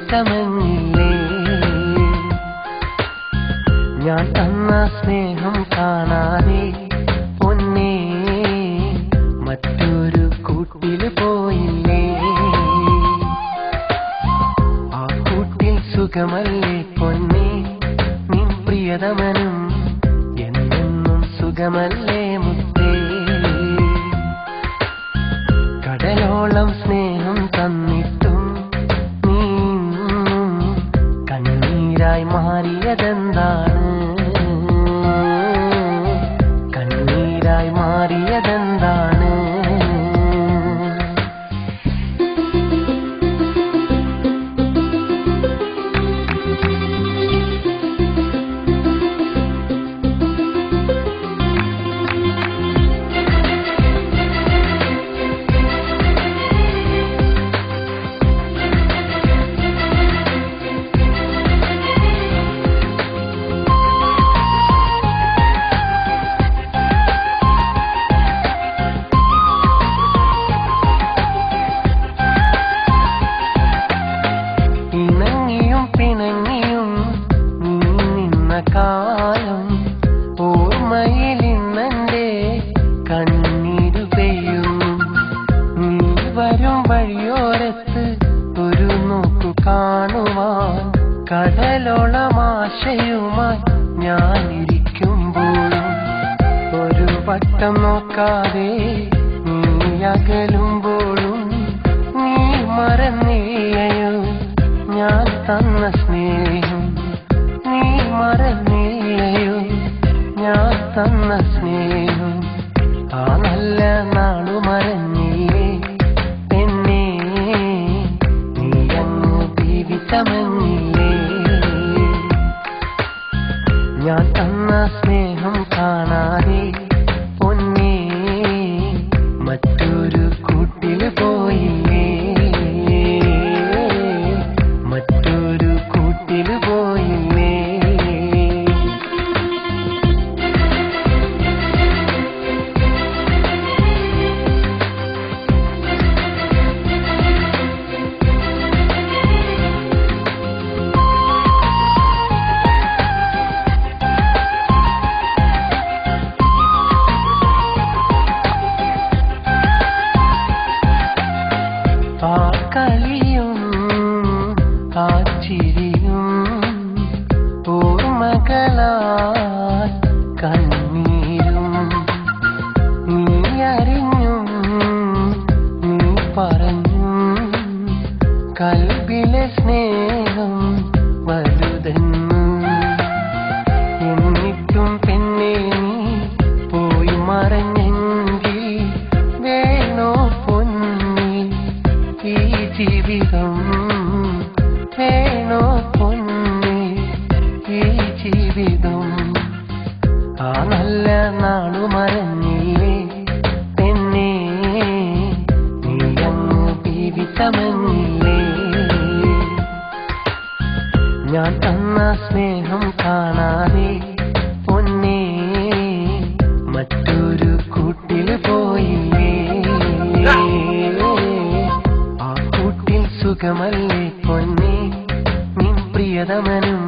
ജീവിതമെന്നില്ലേ ഞാൻ തന്ന സ്നേഹം കാണാതെ പൊന്നേ മറ്റൊരു കൂട്ടിൽ പോയില്ലേ ആ കൂട്ടിൽ സുഖമല്ലേ പൊന്നേ നിൻ പ്രിയതമനും എന്നെന്നും സുഖമല്ലേ മുത്തേ കടലോളം സ്നേഹം തന്നിട്ടും നീ കണ്ണീരായി മാറിയതെന്താണ് കണ്ണീരായി മാറിയതെന്താണ് കാലം ഓർമ്മയിലിന്നെന്റെ കണ്ണീരു പെയ്യുന്നു നീ വരും വഴിയോരത്ത് ഒരു നോക്കു കാണുവാൻ കടലോളം ആശയുമായി ഞാനിരിക്കുമ്പോഴും ഒരു വട്ടം നോക്കാതെ നീ അകലുമ്പോഴും നീ മറന്നില്ലയോ ഞാൻ തന്ന സ്നേഹം നീ മറന്നില്ലയോ ഞാൻ തന്ന സ്നേഹം ആ നല്ല നാളു മറന്നില്ലേ പെണ്ണേ നീ അങ്ങ് ജീവിതമെന്നില്ലേ ഞാൻ തന്ന സ്നേഹം കാണാതെ പൊന്നേ മറ്റൊരു കൂട്ടിൽ പോയില്ലേ മറ്റൊരു കൂട്ടിൽ പോയില്ലേ ആ കളിയും ആ ചിരിയും ഓർമ്മകളാൽ കണ്ണീരും നീ അറിഞ്ഞും നീ പറഞ്ഞും കൽബിലെ സ്നേഹം വലുതെന്നും എന്നിട്ടും പെണ്ണേ നീ പോയി മറഞ്ഞെങ്കിൽ വേണോ പൊന്നി ഈ ജീവിതം വേണോ പൊന്നി ഈ ജീവിതം ആ നല്ല നാളു മറന്നില്ലേ പെണ്ണേ നീ അങ്ങ് ജീവിതമെന്നില്ലേ ഞാൻ തന്ന സ്നേഹം കാണാതെ പൊന്നേ മറ്റൊരു കൂട്ടിൽ പോയില്ലേ ആ കൂട്ടിൽ സുഖമല്ലേ പൊന്നേ നിൻ പ്രിയതമനും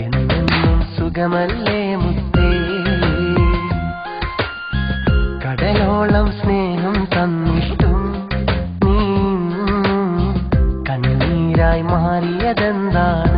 എന്നെന്നും സുഖമല്ലേ മുത്തേ കടലോളം സ്നേഹം തന്നിട്ടും നീ കണ്ണീരായി മാറിയതെന്താണ്